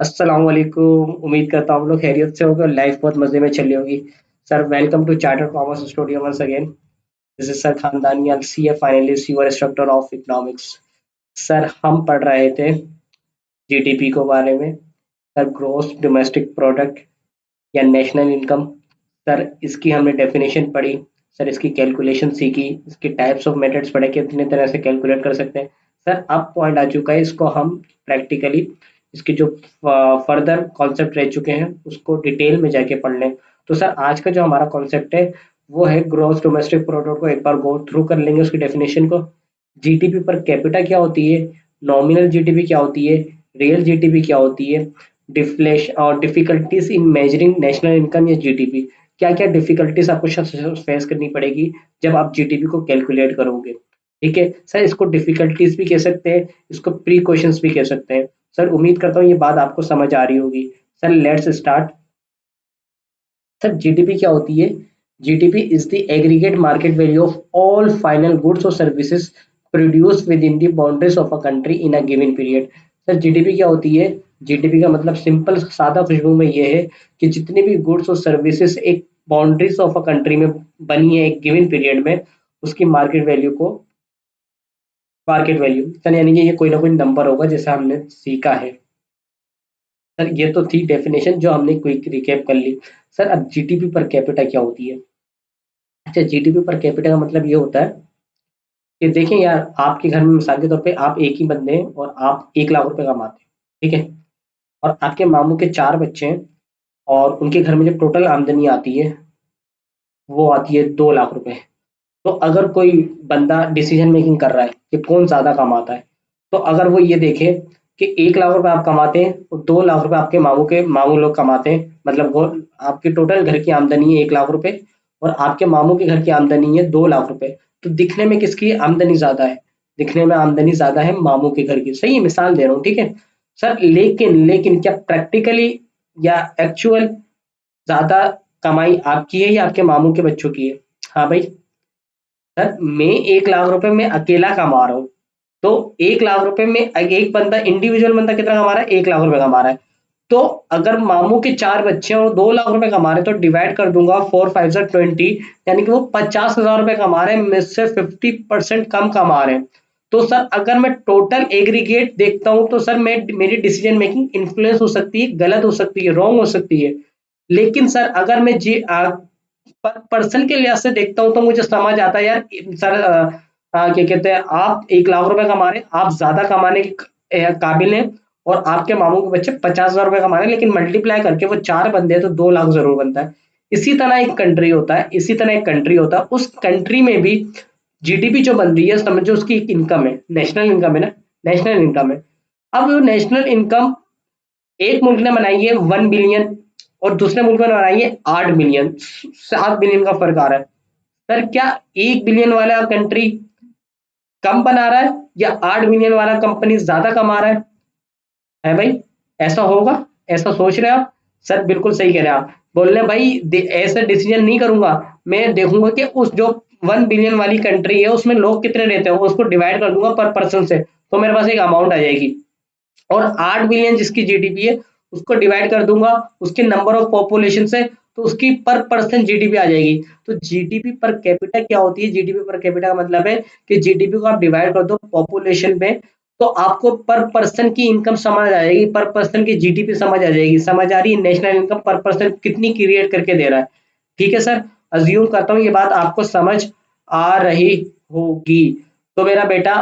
अस्सलाम वालेकुम। उम्मीद करता हूँ आप लोग खैरियत से होंगे और लाइफ बहुत मजे में चल रही होगी। Sir welcome to chartered commerce studio once again. This is sir खानदानी CA finalist your instructor of economics. Sir हम पढ़ रहे थे जीडीपी को बारे में। सर ग्रोस डोमेस्टिक प्रोडक्ट या नेशनल इनकम। सर इसकी हमने डेफिनेशन पढ़ी। सर इसकी कैलकुलेशन सीखी, इसके टाइप्स ऑफ मेथड्स पढ़े कि कितने तरह से कैलकुलेट कर सकते हैं। सर अब पॉइंट आ चुका है, इसको हम प्रैक्टिकली इसके जो फर्दर कॉन्सेप्ट रह चुके हैं उसको डिटेल में जाके पढ़ लें। तो सर आज का जो हमारा कॉन्सेप्ट है वो है ग्रोस डोमेस्टिक प्रोडक्ट को एक बार गो थ्रू कर लेंगे, उसकी डेफिनेशन को। जीडीपी पर कैपिटा क्या होती है, नॉमिनल जीडीपी क्या होती है, रियल जीडीपी क्या होती है, डिफ्लेशन और difficulties in measuring national income या जीडीपी। क्या क्या डिफिकल्टीज आपको फेस करनी पड़ेगी जब आप जीडीपी को कैलकुलेट करोगे। ठीक है सर, इसको डिफिकल्टीज भी कह सकते हैं, इसको प्री क्वेश्चंस भी कह सकते हैं। सर उम्मीद करता हूँ ये बात आपको समझ आ रही होगी। Sir let's start. Sir GDP क्या होती है? GDP is the aggregate market value of all final goods और services produce within the boundaries of a country in a given period. Sir GDP क्या होती है? जीडीपी का मतलब simple सादा खुशबू में ये है कि जितनी भी गुड्स और सर्विसेज एक बाउंड्रीज ऑफ अ कंट्री में बनी है एक गिवन पीरियड में, उसकी मार्केट वैल्यू को मार्केट वैल्यू सर यानी कि ये कोई ना कोई नंबर होगा जैसा हमने सीखा है। सर ये तो थी डेफिनेशन जो हमने क्विक रिकैप कर ली। सर अब जीडीपी पर कैपिटा क्या होती है? अच्छा, जीडीपी पर कैपिटा का मतलब ये होता है कि देखें यार, आपके घर में मिसाल के तौर पे आप एक ही बंदे हैं और आप 1 लाख रुपए कमाते हैं। ठीक है, और आपके मामू के 4 बच्चे हैं और उनके घर में जब टोटल आमदनी आती है वो आती है 2 लाख रुपए। तो अगर कोई बंदा डिसीजन मेकिंग कर रहा है कि कौन ज्यादा कमाता है, तो अगर वो ये देखे कि 1 लाख रुपए आप कमाते हैं और 2 लाख रुपए आपके मामू लोग कमाते हैं, मतलब वो आपकी टोटल घर की आमदनी है 1 लाख रुपए और आपके मामू के घर की आमदनी है 2 लाख रुपए। तो दिखने में किसकी आमदनी ज्यादा है? दिखने में आमदनी ज्यादा है मामू के घर की। सही मिसाल दे रहा हूँ, ठीक है सर। लेकिन लेकिन क्या प्रैक्टिकली या एक्चुअल ज्यादा कमाई आपकी है या आपके मामू के बच्चों की है? हाँ भाई। सर मैं 1 लाख रुपए में अकेला कमा रहा हूँ, तो 1 लाख रुपए में एक बंदा इंडिविजुअल बंदा कितना कमा रहा है? 1 लाख रुपए कमा रहा है। तो अगर मामू के 4 बच्चे हैं और 2 लाख रुपए कमा रहे हैं तो डिवाइड कर दूंगा 4 5 20, यानी कि वो 50,000 रुपए कमा रहे हैं, मुझसे 50% कम कमा रहे हैं। तो सर अगर मैं टोटल एग्रीगेट देखता हूं तो सर मैं मेरी डिसीजन मेकिंग इन्फ्लुएंस हो सकती है, गलत हो सकती है, रॉन्ग हो सकती है। लेकिन सर अगर मैं पर पर्सन के लिहाज से देखता हूँ तो मुझे समझ आता है यार। सर क्या कहते हैं, आप 1 लाख रुपए कमा रहे हैं, आप ज्यादा कमाने के काबिल हैं और आपके मामू के बच्चे 50,000 रुपए कमा रहे हैं, लेकिन मल्टीप्लाई करके वो 4 बंदे हैं तो 2 लाख जरूर बनता है। इसी तरह एक कंट्री होता है, इसी तरह एक कंट्री होता है, उस कंट्री में भी जीडीपी जो बन रही है समझो उसकी एक इनकम है, नेशनल इनकम है ना, नेशनल इनकम है। अब वो नेशनल इनकम एक मुल्क ने बनाई है 1 बिलियन और दूसरे मुल्क ने बनाई है 8 बिलियन, 7 बिलियन का फर्क आ रहा है। सर क्या 1 बिलियन वाला कंट्री कम बना रहा है या 8 बिलियन वाला कंपनी ज्यादा कमा रहा है भाई? ऐसा होगा? ऐसा सोच रहे हैं आप? सर बिल्कुल सही कह रहे हैं आप। बोल रहे हैं भाई ऐसा डिसीजन नहीं करूंगा, मैं देखूंगा कि उस जो 1 बिलियन वाली कंट्री है उसमें लोग कितने रहते हैं, उसको डिवाइड कर दूंगा पर पर्सन से, तो मेरे पास एक अमाउंट आ जाएगी। और 8 बिलियन जिसकी जीडीपी है उसको डिवाइड कर दूंगा उसके नंबर ऑफ पॉपुलेशन से, तो उसकी पर पर्सन जीडीपी आ जाएगी। तो जीडीपी पर कैपिटा क्या होती है? जीडीपी पर कैपिटा का मतलब है कि जीडीपी को आप डिवाइड कर दो पॉपुलेशन में, तो आपको पर पर्सन की इनकम समझ आ जाएगी, पर पर्सन की जीडीपी समझ आ जाएगी। समझ आ रही है? नेशनल इनकम पर पर्सन कितनी क्रिएट करके दे रहा है। ठीक है सर, अज्यूम करता हूँ ये बात आपको समझ आ रही होगी। तो मेरा बेटा,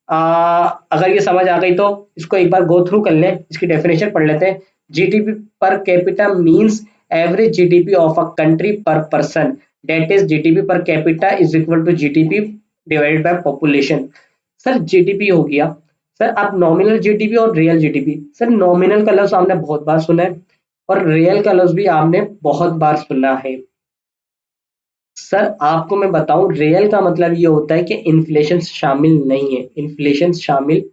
अगर ये समझ आ गई तो इसको एक बार गो थ्रू कर लें, इसकी डेफिनेशन पढ़ लेते हैं। GDP per capita means average GDP of a country per person, that is GDP per capita is equal to GDP divided by population. Sir GDP हो गया। सर आप नॉमिनल जीडीपी और रियल जीडीपी, सर नॉमिनल का लफ्ज आपने बहुत बार सुना है और रियल का लफ्ज भी आपने बहुत बार सुना है। सर आपको मैं बताऊं, रियल का मतलब ये होता है कि इन्फ्लेशन शामिल नहीं है, इन्फ्लेशन शामिल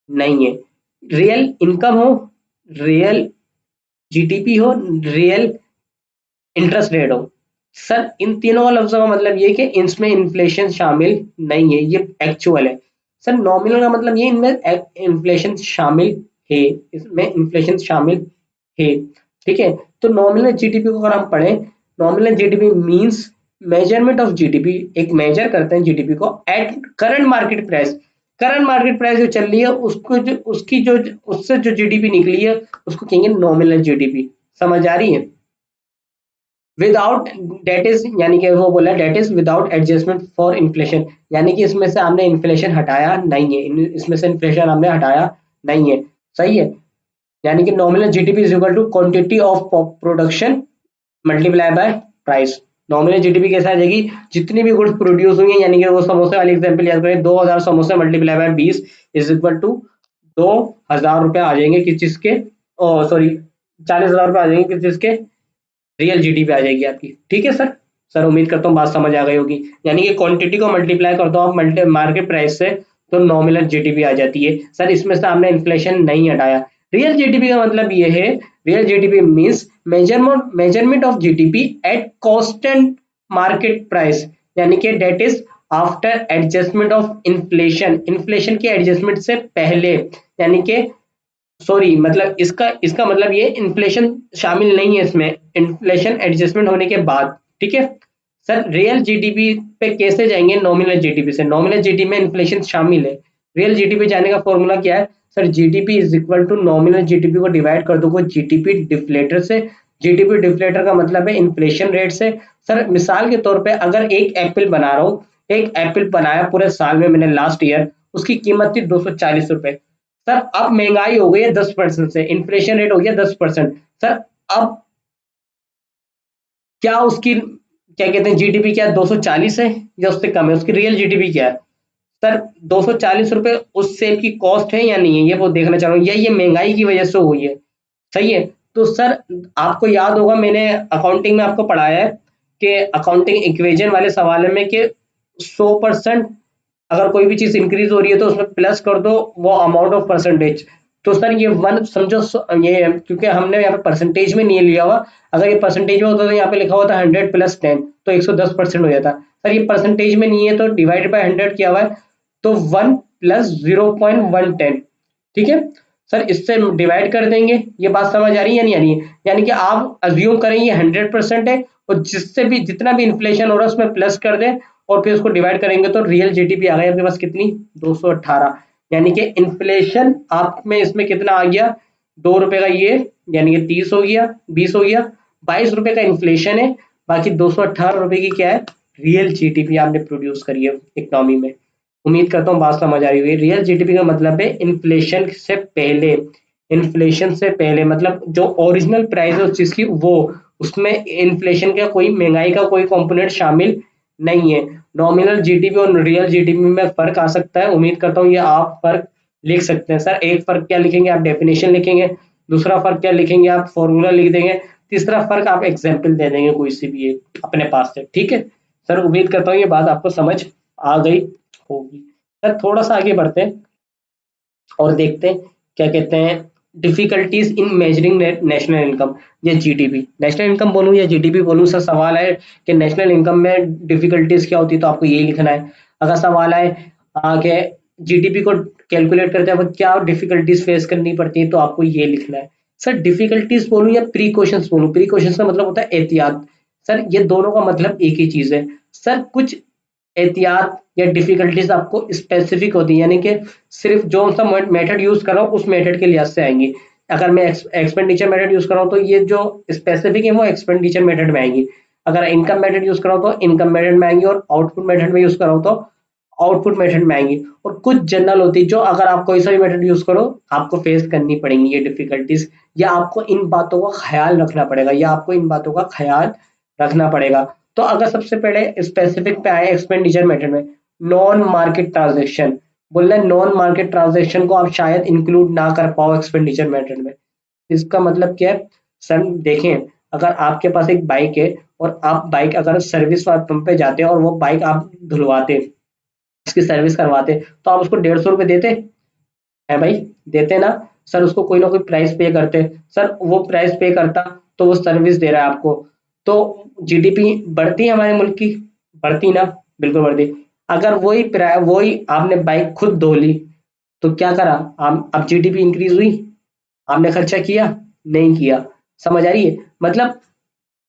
नहीं है। रियल इनकम हो, रियल जीडीपी हो, रियल इंटरेस्ट रेट हो, सर इन तीनों का लफ्जों का मतलब ये है कि इसमें इन्फ्लेशन शामिल नहीं है, ये एक्चुअल है। सर नॉमिनल का मतलब ये इनमें इन्फ्लेशन शामिल है, इसमें इन्फ्लेशन शामिल है। ठीक है, तो नॉमिनल जीडीपी को अगर हम पढ़ें, nominal GDP means measurement of GDP, एक मेजर करते हैं जीडीपी को at current market price. Current market price जो चल रही है उसको जो उसकी जो उससे जो जीडीपी निकली है उसको कहेंगे नॉमिनल जीडीपी। समझ आ रही है? विदाउट, डेट इज यानी कि वो बोला that is without adjustment for inflation, यानी कि इसमें से हमने इन्फ्लेशन हटाया नहीं है, इसमें से इन्फ्लेशन हमने हटाया नहीं है। सही है, यानी कि nominal GDP is equal to quantity of production multiply by price. Nominal GDP कैसे आ जाएगी, जितनी भी गुड्स प्रोड्यूस हुई है, यानी कि वो समोसे वाली एग्जांपल याद करें, 2000 समोसे multiply by 20 is equal to 2000 रुपए आ जाएंगे किस चीज के, सॉरी 40,000 रुपए आ जाएंगे किस चीज के, रियल जीडीपी आ जाएगी आपकी। ठीक है सर, सर उम्मीद करता हूँ बात समझ आ गई होगी। यानी कि क्वांटिटी को मल्टीप्लाई करता हूँ मल्टी मार्केट प्राइस से तो नॉमिनल जीडीपी आ जाती है। सर इसमें से हमने इन्फ्लेशन नहीं हटाया। रियल जीडीपी का मतलब ये है, real GDP means measurement of GDP at constant market price, यानी कि that is after adjustment of inflation, inflation के एडजस्टमेंट से पहले, यानी कि सॉरी मतलब इसका मतलब ये इन्फ्लेशन शामिल नहीं है इसमें, इन्फ्लेशन एडजस्टमेंट होने के बाद। ठीक है सर, रियल जीडीपी पे कैसे जाएंगे, नॉमिनल जीडीपी से, नॉमिनल जीडीपी में इन्फ्लेशन शामिल है। रियल जीडीपी जाने का फॉर्मूला क्या है sir, GDP is equal to nominal GDP को डिवाइड कर दोगे जीडीपी डिफ्लेटर से। जीडीपी डिफ्लेटर का मतलब है इन्फ्लेशन रेट से। सर मिसाल के तौर पे अगर एक एप्पल बना रहा हूँ, एक एप्पल बनाया पूरे साल में मैंने लास्ट ईयर, उसकी कीमत थी 240 रुपए। सर अब महंगाई हो गई है 10% से, इन्फ्लेशन रेट हो गया 10%। सर अब क्या उसकी क्या कहते हैं जीडीपी क्या 240 है या उससे कम है, उसकी रियल जीडीपी क्या है? सर 240 रुपए उस सेब की कॉस्ट है या नहीं है, ये वो देखना चाह रहा हूँ, ये महंगाई की वजह से हुई है। सही है, तो सर आपको याद होगा मैंने अकाउंटिंग में आपको पढ़ाया है कि अकाउंटिंग इक्वेशन वाले सवाल में कि 100% अगर कोई भी चीज इंक्रीज हो रही है तो उसमें प्लस कर दो वो अमाउंट ऑफ परसेंटेज। तो सर ये वन समझो, ये क्योंकि हमने यहाँ पे परसेंटेज में नहीं लिया हुआ, अगर ये परसेंटेज में होता तो यहाँ पे लिखा हुआ था 100 + 10 तो 110% हो जाता। सर ये परसेंटेज में नहीं है तो डिवाइड बाय 100 किया हुआ है तो 1 + 0.110। ठीक है सर, इससे डिवाइड कर देंगे, ये बात समझ आ रही है या नहीं आ रही है? यानी कि आप अज्यूम करें ये 100% है और जिससे भी जितना भी इन्फ्लेशन हो रहा है उसमें प्लस कर दें और फिर उसको डिवाइड करेंगे तो रियल जीडीपी आ गई आपके पास कितनी, 218। यानी कि इन्फ्लेशन आप में इसमें कितना आ गया, 2 रुपए का ये, यानी कि 30 हो गया, 20 हो गया, 22 रुपए का इन्फ्लेशन है, बाकी 218 रुपए की क्या है, रियल जीडीपी आपने प्रोड्यूस करी है इकोनॉमी में। उम्मीद करता हूँ बात समझ आ रही होगी। रियल जीडीपी का मतलब है इन्फ्लेशन से पहले, इन्फ्लेशन से पहले मतलब जो ओरिजिनल प्राइस है उस चीज की वो, उसमें इन्फ्लेशन का कोई महंगाई का कोई कंपोनेंट शामिल नहीं है। नॉमिनल जीडीपी और रियल जीडीपी में फर्क आ सकता है, उम्मीद करता हूँ ये आप फर्क लिख सकते हैं। सर एक फर्क क्या लिखेंगे आप, डेफिनेशन लिखेंगे, दूसरा फर्क क्या लिखेंगे आप, फॉर्मूला लिख देंगे, तीसरा फर्क आप एग्जाम्पल दे देंगे कोई सी भी एक अपने पास से। ठीक है सर, उम्मीद करता हूँ ये बात आपको समझ आ गई होगी। सर थोड़ा सा आगे बढ़ते हैं और देखते हैं क्या कहते हैं, difficulties in measuring national income या जीडीपी। नेशनल इनकम बोलूं या जीडीपी बोलूं, सर सवाल है कि नेशनल इनकम में डिफिकल्टीज क्या होती है तो आपको यही लिखना है। अगर सवाल है कि जीडीपी को कैलकुलेट करते वक्त क्या डिफिकल्टीज फेस करनी पड़ती है तो आपको ये लिखना है। सर डिफिकल्टीज बोलूं या प्रीकॉशंस बोलूं, प्रीकॉशंस का मतलब होता है एहतियात। सर ये दोनों का मतलब एक ही चीज है। सर कुछ एहतियात या डिफिकल्टीज आपको स्पेसिफिक होती है, यानी कि सिर्फ जो सा मेथड यूज कर रहा हूँ उस मेथड के लिहाज से आएंगी। अगर मैं एक्सपेंडिचर मेथड यूज कर रहा हूँ तो ये जो स्पेसिफिक है वो एक्सपेंडिचर मेथड में आएंगी। अगर इनकम मेथड यूज कर रहा हूँ तो इनकम मेथड में आएंगी और आउटपुट मेथड में यूज कर रहा हूँ तो आउटपुट मेथड में आएंगी। और कुछ जनरल होती है जो अगर आप कोई सा भी मेथड यूज करो आपको फेस करनी पड़ेंगी ये डिफिकल्टीज, या आपको इन बातों का ख्याल रखना पड़ेगा, या आपको इन बातों का ख्याल रखना पड़ेगा। तो अगर सबसे पहले स्पेसिफिक पे आए एक्सपेंडिचर मेथड में, नॉन मार्केट ट्रांजेक्शन, बोल रहे नॉन मार्केट ट्रांजेक्शन को आप शायद इंक्लूड ना कर पाओ एक्सपेंडिचर मेथड में। इसका मतलब क्या है सर, देखें अगर आपके पास एक बाइक है और आप बाइक अगर सर्विस पंप पे जाते हैं और वो बाइक आप धुलवाते, उसकी सर्विस करवाते, तो आप उसको 150 रुपये देते हैं भाई, देते ना? सर उसको कोई ना कोई प्राइस पे करते, सर वो प्राइस पे करता तो वो सर्विस दे रहा है आपको, तो जीडीपी बढ़ती है हमारे मुल्क की, बढ़ती ना, बिल्कुल बढ़ती। अगर वही आपने बाइक खुद धो ली तो क्या करा, अब जीडीपी इंक्रीज हुई, आपने खर्चा किया? नहीं किया। समझ आ रही है? मतलब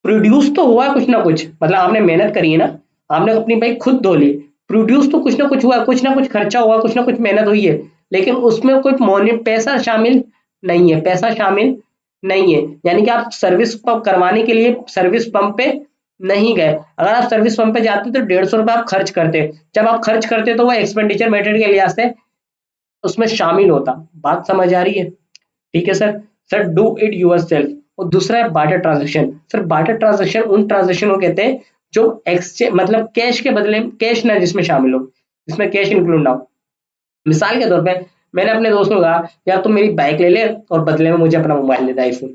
प्रोड्यूस तो हुआ कुछ ना कुछ, मतलब आपने मेहनत करी है ना, आपने अपनी बाइक खुद धो ली, प्रोड्यूस तो कुछ ना कुछ हुआ, कुछ ना कुछ खर्चा हुआ, कुछ ना कुछ मेहनत हुई है, लेकिन उसमें कोई मोनी पैसा शामिल नहीं है, पैसा शामिल नहीं है। यानी कि आप सर्विस पंप करवाने के लिए सर्विस पंप पे नहीं गए। अगर आप सर्विस पंप पे जाते तो 150 रुपये आप खर्च करते, जब आप खर्च करते तो वो एक्सपेंडिचर मेथड के लिहाज से उसमें शामिल होता। बात समझ आ रही है? ठीक है sir. Sir do it yourself. और दूसरा है barter transaction. Sir barter transaction उन ट्रांजेक्शन को कहते हैं जो एक्सचेंज मतलब कैश के बदले कैश ना जिसमें शामिल हो, जिसमें कैश इंक्लूड ना हो। मिसाल के तौर पे मैंने अपने दोस्त को कहा यार तुम मेरी बाइक ले ले और बदले में मुझे अपना मोबाइल दे दे आईफोन।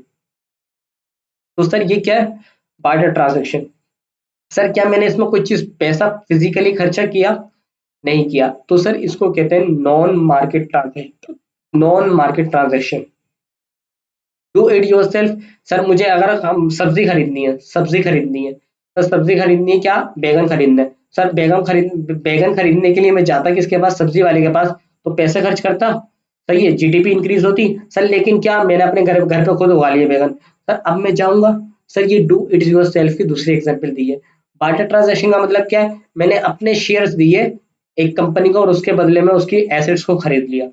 तो सर ये क्या है? Barter transaction. सर क्या मैंने इसमें कोई चीज पैसा फिजिकली खर्चा किया? नहीं किया। तो सर इसको कहते हैं non market transaction. Non market transaction. Do it yourself. Sir मुझे अगर हम सब्जी खरीदनी है, सब्जी खरीदनी है, तो सब्जी खरीदनी है क्या? बैगन खरीदना है। सर बैगन खरीदने के लिए मैं जाता किसके पास? सब्जी वाले के पास। तो पैसे खर्च करता, सही है, जीडीपी इंक्रीज होती। सर लेकिन क्या मैंने अपने घर घर पे खुद उगा लिए बैगन। सर अब मैं जाऊंगा। सर ये डू इट योर सेल्फ की दूसरी एग्जाम्पल दी है। बार्टर ट्रांजेक्शन का मतलब क्या है? मैंने अपने शेयर्स दिए एक कंपनी को और उसके बदले में उसकी एसेट्स को खरीद लिया।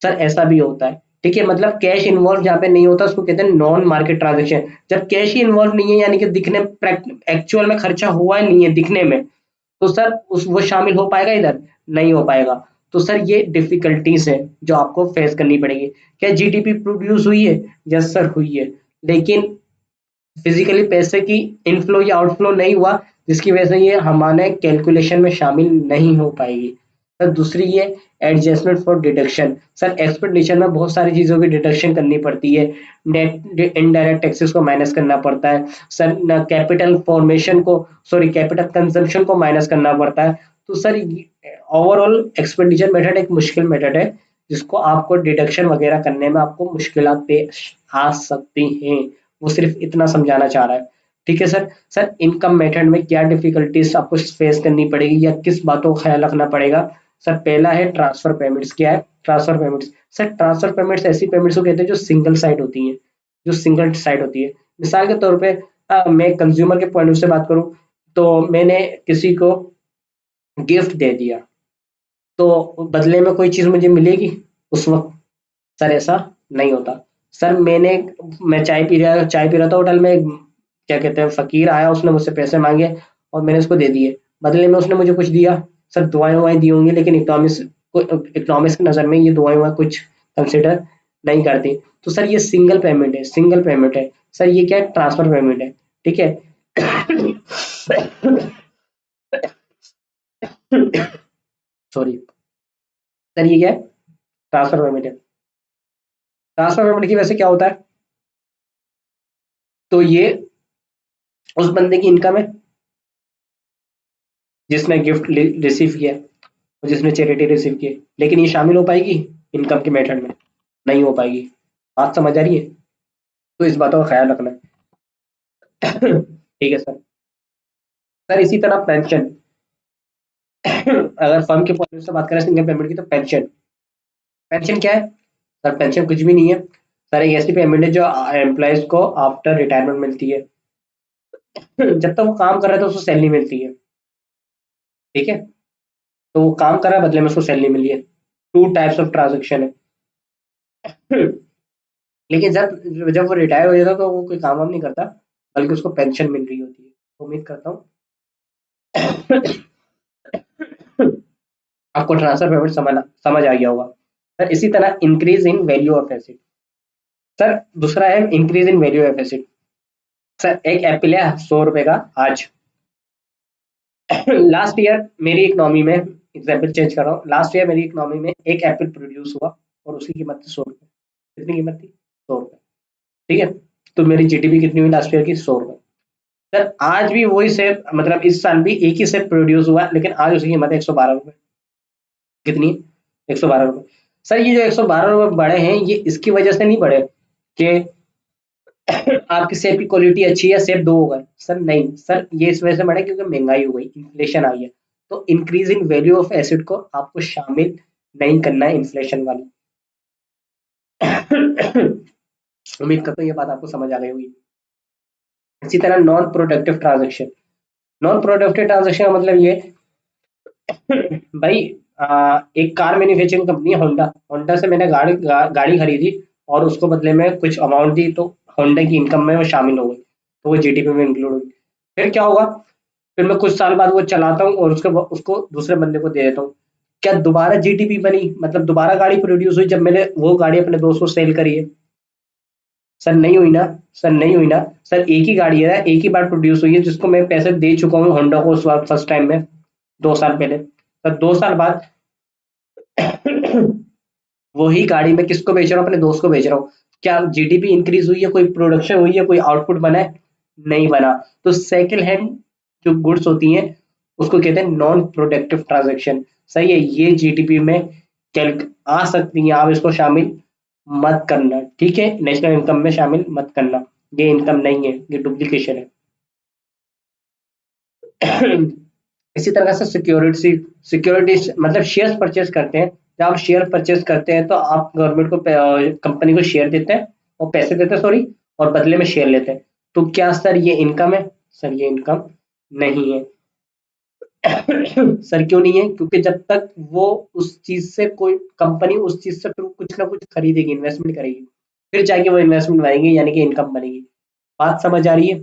सर ऐसा भी होता है। ठीक है, मतलब कैश इन्वॉल्व जहाँ पे नहीं होता उसको कहते हैं नॉन मार्केट ट्रांजेक्शन। जब कैश ही इन्वॉल्व नहीं है यानी कि दिखने एक्चुअल में खर्चा हुआ ही नहीं है दिखने में, तो सर उस वो शामिल हो पाएगा इधर? नहीं हो पाएगा। तो सर ये डिफिकल्टीज है जो आपको फेस करनी पड़ेगी। क्या जीडीपी प्रोड्यूस हुई है? यस सर हुई है, लेकिन फिजिकली पैसे की इनफ्लो या आउटफ्लो नहीं हुआ, जिसकी वजह से ये हमारे कैलकुलेशन में शामिल नहीं हो पाएगी। सर दूसरी ये adjustment for deduction. Sir expenditure में बहुत सारी चीज़ों की डिडक्शन करनी पड़ती है। नेट इनडायरेक्ट टैक्सेस को माइनस करना पड़ता है। सर कैपिटल फॉर्मेशन को, सॉरी कैपिटल कंजम्पशन को माइनस करना पड़ता है। तो सर ओवरऑल एक्सपेंडिचर मेथड एक मुश्किल मेथड है जिसको आपको डिडक्शन वगैरह करने में आपको मुश्किलात पेश आ सकती हैं। वो सिर्फ इतना समझाना चाह रहा है। ठीक है सर। सर इनकम मेथड में क्या डिफिकल्टीज आपको फेस करनी पड़ेगी या किस बातों का ख्याल रखना पड़ेगा? सर पहला है ट्रांसफर पेमेंट्स। क्या है transfer payments? Sir transfer payments ऐसी पेमेंट्स को कहते हैं जो सिंगल साइड होती हैं, जो सिंगल साइड होती है। मिसाल के तौर पे मैं कंज्यूमर के पॉइंट से बात करूं तो मैंने किसी को गिफ्ट दे दिया, तो बदले में कोई चीज मुझे मिलेगी उस वक्त? सर ऐसा नहीं होता। सर मैं चाय पी रहा था होटल में, क्या कहते हैं फकीर आया, उसने मुझसे पैसे मांगे और मैंने उसको दे दिए, बदले में उसने मुझे कुछ दिया। सर दुआएं वुआएं दी होंगी, लेकिन इकोनॉमिक्स की नज़र में ये दुआएं वुआएं कुछ कंसिडर नहीं करती। तो सर ये सिंगल पेमेंट है, सिंगल पेमेंट है। सर ये क्या है? ट्रांसफर पेमेंट है। ठीक है। सॉरी। सर ये क्या है? ट्रांसफर पेमेंट है। ट्रांसफर पेमेंट की वजह से क्या होता है? तो ये उस बंदे की इनकम है जिसने गिफ्ट रिसीव किया और जिसने चैरिटी रिसीव की, लेकिन ये शामिल हो पाएगी इनकम के मेथड में? नहीं हो पाएगी। बात समझ आ रही है? तो इस बातों का ख्याल रखना है। ठीक है सर। सर इसी तरह पेंशन। अगर फर्म के पॉइंट से बात करें सिंगल पेमेंट की, तो पेंशन, पेंशन क्या है? सर पेंशन कुछ भी नहीं है। सर एक ऐसी पेमेंट है जो एम्प्लॉयज को आफ्टर रिटायरमेंट मिलती है। जब तक वो काम कर रहा है तो उसको सैलरी मिलती है। ठीक है, तो वो काम कर रहा है बदले में उसको सैलरी मिली है। टू टाइप्स ऑफ ट्रांजेक्शन है। लेकिन जब जब वो रिटायर हो जाता है तो वो कोई काम वाम नहीं करता, बल्कि उसको पेंशन मिल रही होती है। उम्मीद करता हूँ आपको ट्रांसफर पेमेंट समझ आ गया होगा। सर इसी तरह increase in value of asset. Sir दूसरा है increase in value of asset. Sir एक एप्पल है 100 रुपए का आज। लास्ट ईयर मेरी इकोनॉमी में, एग्जाम्पल चेंज कर रहा हूँ, लास्ट ईयर मेरी इकोनॉमी में एक एप्पल प्रोड्यूस हुआ और उसकी कीमत थी 100 रुपये। कितनी कीमत थी? 100 रुपये। ठीक है, तो मेरी जीडीपी कितनी हुई लास्ट ईयर की? 100 रुपये। सर आज भी वही सेब, मतलब इस साल भी एक ही सेब प्रोड्यूस हुआ, लेकिन आज उसकी कीमत है 112 रुपये। कितनी? 112 रुपये। सर ये जो 112 रुपये बढ़े हैं, ये इसकी वजह से नहीं बढ़े कि आपकी सेब की क्वालिटी अच्छी है, सेब दो हो गए। सर नहीं, सर ये इस वजह से बढ़े क्योंकि महंगाई हो गई, इन्फ्लेशन आई है। तो increase in value of asset को आपको शामिल नहीं करना है इन्फ्लेशन वाली। उम्मीद करता हूँ ये बात आपको समझ आ गई होगी। इसी तरह non productive transaction, non productive transaction का मतलब ये भाई, एक कार मैन्युफैक्चरिंग कंपनी है होंडा, होंडा से मैंने गाड़ी खरीदी और उसको बदले में कुछ अमाउंट दी, तो होंडा की इनकम में वो शामिल हो गई, तो वो जीडीपी में इंक्लूड हुई। फिर क्या होगा, फिर मैं कुछ साल बाद वो चलाता हूँ और उसको दूसरे बंदे को दे देता हूँ। क्या दोबारा जीडीपी बनी, मतलब दोबारा गाड़ी प्रोड्यूस हुई जब मैंने वो गाड़ी अपने दोस्त को सेल करी है? सर नहीं हुई ना, सर नहीं हुई ना। सर एक ही गाड़ी है ना, एक ही बार प्रोड्यूस हुई है जिसको मैं पैसे दे चुका हूँ होंडा को उस वक्त फर्स्ट टाइम में, 2 साल पहले। सर 2 साल बाद वही गाड़ी मैं किसको बेच रहा हूँ? अपने दोस्त को बेच रहा हूँ। क्या जीडीपी इंक्रीज हुई है, कोई प्रोडक्शन हुई है, कोई आउटपुट बना है? नहीं बना। तो सेकंड हैंड जो गुड्स होती हैं उसको कहते हैं नॉन प्रोडक्टिव ट्रांजेक्शन। सही है, ये जीडीपी में कैल आ सकती है, आप इसको शामिल मत करना, ठीक है, नेशनल इनकम में शामिल मत करना। ये इनकम नहीं है, ये डुप्लीकेशन है। इसी तरह से सिक्योरिटी, सिक्योरिटी मतलब शेयर परचेज करते हैं। जब आप शेयर परचेज करते हैं तो आप गवर्नमेंट को, कंपनी को शेयर देते हैं और पैसे देते हैं, सॉरी, और बदले में शेयर लेते हैं। तो क्या सर ये इनकम है? सर ये इनकम नहीं है। सर क्यों नहीं है? क्योंकि जब तक वो उस चीज से, कोई कंपनी उस चीज से फिर कुछ ना कुछ खरीदेगी, इन्वेस्टमेंट करेगी, फिर जाके वो इन्वेस्टमेंट बनेगी, यानी कि इनकम बनेगी। बात समझ आ रही है?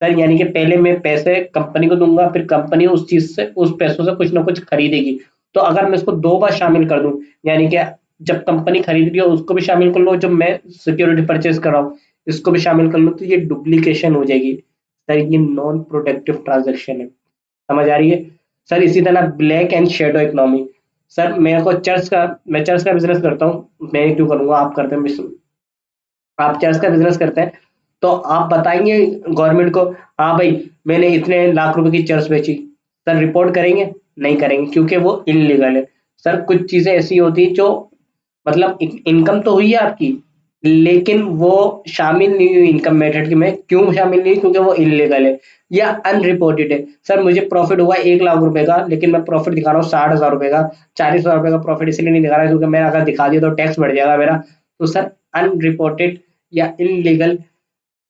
सर यानी कि पहले मैं पैसे कंपनी को दूंगा, फिर कंपनी उस चीज से, उस पैसों से कुछ ना कुछ खरीदेगी। तो अगर मैं इसको 2 बार शामिल कर दूं, यानी कि जब कंपनी खरीद रही हो उसको भी शामिल कर लो, जब मैं सिक्योरिटी परचेज कर रहा हूँ इसको भी शामिल कर लो, तो ये डुप्लीकेशन हो जाएगी। सर ये नॉन प्रोडक्टिव ट्रांजेक्शन है। समझ आ रही है? सर इसी तरह black and shadow economy. Sir मेरे को चर्च का, मैं चर्च का बिजनेस करता हूँ, मैं क्यों करूंगा, आप करते हैं, आप चर्च का बिजनेस करते हैं, तो आप बताएंगे गवर्नमेंट को, हाँ भाई मैंने इतने लाख रुपए की चर्च बेची। सर रिपोर्ट करेंगे? नहीं करेंगे, क्योंकि वो इलीगल है। सर कुछ चीजें ऐसी होती हैं जो, मतलब इनकम तो हुई है आपकी, लेकिन वो शामिल नहीं हुई इनकम मेथड की में। क्यों शामिल नहीं हुई? क्योंकि वो इलीगल है या अनरिपोर्टेड है। सर मुझे प्रॉफिट हुआ 1 लाख रुपए का, लेकिन मैं प्रॉफिट दिखा रहा हूँ 60,000 रुपए का, 40,000 रुपए का प्रॉफिट इसलिए नहीं दिखा रहा क्योंकि मैं अगर दिखा दिया तो टैक्स बढ़ जाएगा मेरा। तो सर अनरिपोर्टेड या इनलीगल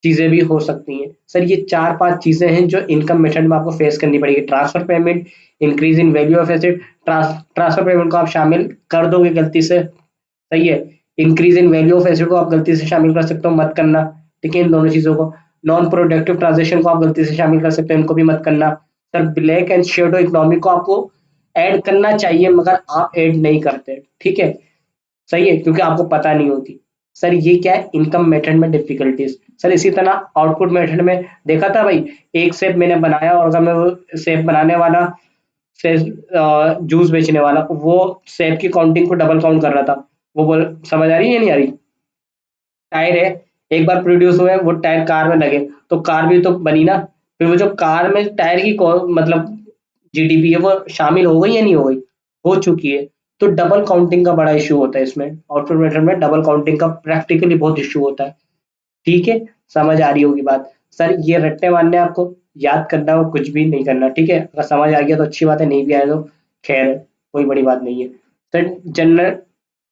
चीजें भी हो सकती हैं। सर ये 4-5 चीजें हैं जो इनकम मेथड में आपको फेस करनी पड़ेगी। Transfer payment, increase in value of asset, transfer payment को आप शामिल कर दोगे गलती से, सही है। Increase in value of asset को आप गलती से शामिल कर सकते हो, मत करना, ठीक है, इन दोनों चीजों को। नॉन प्रोडक्टिव ट्रांजेक्शन को आप गलती से शामिल कर सकते हो, इनको भी मत करना। Sir black and shadow economy को आपको ऐड करना चाहिए, मगर आप ऐड नहीं करते, ठीक है, सही है, क्योंकि आपको पता नहीं होती। सर ये क्या है? इनकम मेथड में डिफिकल्टीज। सर इसी तरह आउटपुट मेथड में देखा था भाई, एक सेब मैंने बनाया और अगर मैं वो सेब बनाने वाला से जूस बेचने वाला वो सेब की काउंटिंग को डबल काउंट कर रहा था, वो बोल, समझ आ रही है या नहीं आ रही? टायर है, एक बार प्रोड्यूस हुए वो टायर कार में लगे, तो कार भी तो बनी ना। फिर वो जो कार में टायर की मतलब जीडीपी है वो शामिल हो गई या नहीं हो गई? हो चुकी है। तो डबल काउंटिंग का बड़ा इशू होता है इसमें, आउटपुट मेथड में डबल काउंटिंग का प्रैक्टिकली बहुत इशू होता है, ठीक है, समझ आ रही होगी बात। सर ये रट्टे मारने आपको याद करना और कुछ भी नहीं करना, ठीक है, अगर समझ आ गया तो अच्छी बात है, नहीं भी आया तो खैर कोई बड़ी बात नहीं है। सर जनरल,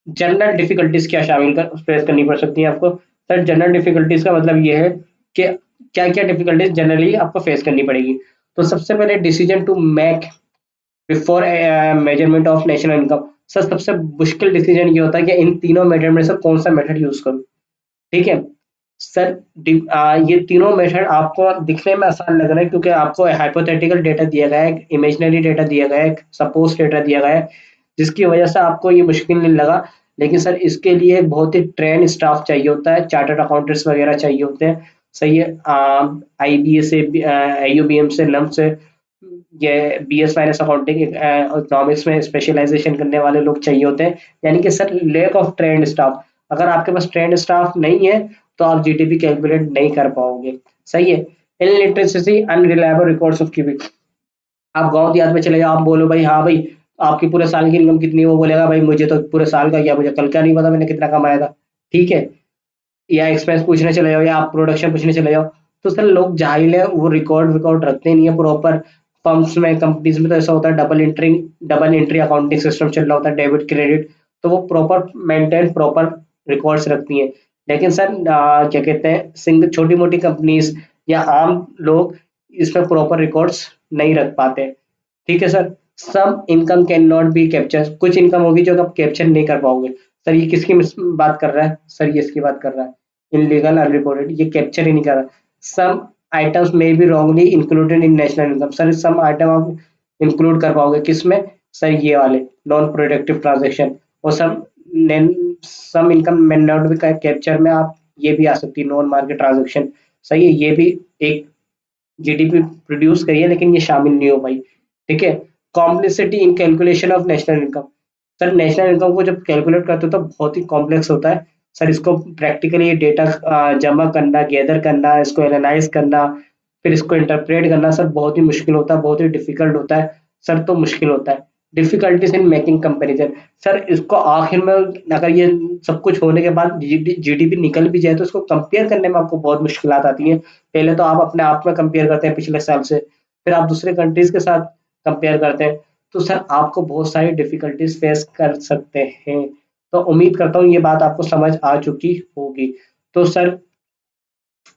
जनरल डिफिकल्टीज क्या शामिल कर फेस करनी पड़ सकती है आपको? सर जनरल डिफिकल्टीज का मतलब ये है कि क्या क्या डिफिकल्टीज जनरली आपको फेस करनी पड़ेगी। तो सबसे पहले decision to make before measurement of national income. Sir सबसे मुश्किल डिसीजन ये होता है कि इन तीनों मेथड में से कौन सा मेथड यूज करूं, ठीक है। सर ये तीनों मेथड आपको दिखने में आसान लग रहा है क्योंकि आपको हाइपोथेटिकल डेटा दिया गया है, इमेजिनरी डेटा दिया गया है, सपोज डेटा दिया गया है, जिसकी वजह से आपको ये मुश्किल नहीं लगा। लेकिन सर इसके लिए एक बहुत ही ट्रेन स्टाफ चाहिए होता है, चार्टर्ड अकाउंटेंट्स वगैरह चाहिए होते हैं, सही है, आईबीए से, आईयूबीएम से, नम से, ये बीएस फाइनेंस अकाउंटिंग इकोनॉमिक्स में स्पेशलाइजेशन करने वाले लोग चाहिए होते हैं। यानी कि sir lack of trained staff, अगर आपके पास ट्रेंड स्टाफ नहीं है तो आप जीडीपी कैलकुलेट नहीं कर पाओगे, सही है। Illiteracy, unreliable records of keeping. आप गांव देहात में चले जाओ, आप बोलो भाई, हाँ भाई आपकी पूरे साल की इनकम कितनी है, वो बोलेगा भाई मुझे तो पूरे साल का क्या, मुझे कल का नहीं पता मैंने कितना कमाया था, ठीक है। या एक्सपेंस पूछने चले जाओ या आप प्रोडक्शन पूछने चले जाओ, तो सर लोग जाहिल है वो रिकॉर्ड विकॉर्ड रखते नहीं है प्रॉपर। फर्म्स में, कंपनीज में तो ऐसा होता है, डबल एंट्री अकाउंटिंग सिस्टम चल रहा होता है, डेबिट क्रेडिट, तो वो प्रॉपर मेंटेन, प्रॉपर रिकॉर्ड्स रखती हैं। लेकिन सर क्या कहते हैं, सिंग छोटी मोटी कंपनीज या आम लोग इसमें प्रॉपर रिकॉर्ड्स नहीं रख पाते। ठीक है sir. Some income can not be capture, कुछ इनकम होगी जो आप कैप्चर नहीं कर पाओगे। सर ये किसकी बात कर रहा है? सर ये इसकी बात कर रहा है, इनलीगल अनरिपोर्टेड, ये कैप्चर ही नहीं कर रहा। Some items may be wrongly included in national income, sir some item आप इंक्लूड कर पाओगे किसमें? सर ये वाले नॉन प्रोडक्टिव ट्रांजेक्शन। और सम इनकम में नॉट बी कैप्चर में आप ये भी आ सकती है नॉन मार्केट ट्रांजेक्शन। सही है, ये भी एक जीडीपी प्रोड्यूस करी है लेकिन ये शामिल नहीं हो पाई। ठीक है। Complexity in calculation of national income, sir national income को जब कैलकुलेट करते हो तो बहुत ही कॉम्प्लेक्स होता है। सर इसको प्रैक्टिकली डेटा जमा करना, गैदर करना, इसको एनालाइज करना, फिर इसको इंटरप्रेट करना, सर बहुत ही मुश्किल होता है, बहुत ही डिफिकल्ट होता है। सर तो मुश्किल होता है। Difficulties in making comparison, sir इसको आखिर में अगर ये सब कुछ होने के बाद जीडीपी निकल भी जाए तो इसको कंपेयर करने में आपको बहुत मुश्किलात आती हैं। पहले तो आप अपने आप में कंपेयर करते हैं पिछले साल से, फिर आप दूसरे कंट्रीज के साथ कंपेयर करते हैं, तो सर आपको बहुत सारी डिफिकल्टीज फेस कर सकते हैं। तो उम्मीद करता हूँ ये बात आपको समझ आ चुकी होगी। तो सर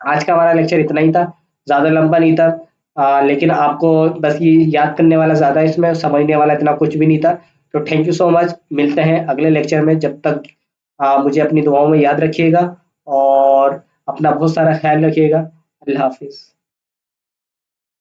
आज का हमारा लेक्चर इतना ही था, ज़्यादा लंबा नहीं था। लेकिन आपको बस ये याद करने वाला ज़्यादा, इसमें समझने वाला इतना कुछ भी नहीं था। तो थैंक यू सो मच, मिलते हैं अगले लेक्चर में। जब तक मुझे अपनी दुआओं में याद रखिएगा और अपना बहुत सारा ख्याल रखिएगा। अल्लाह हाफिज़।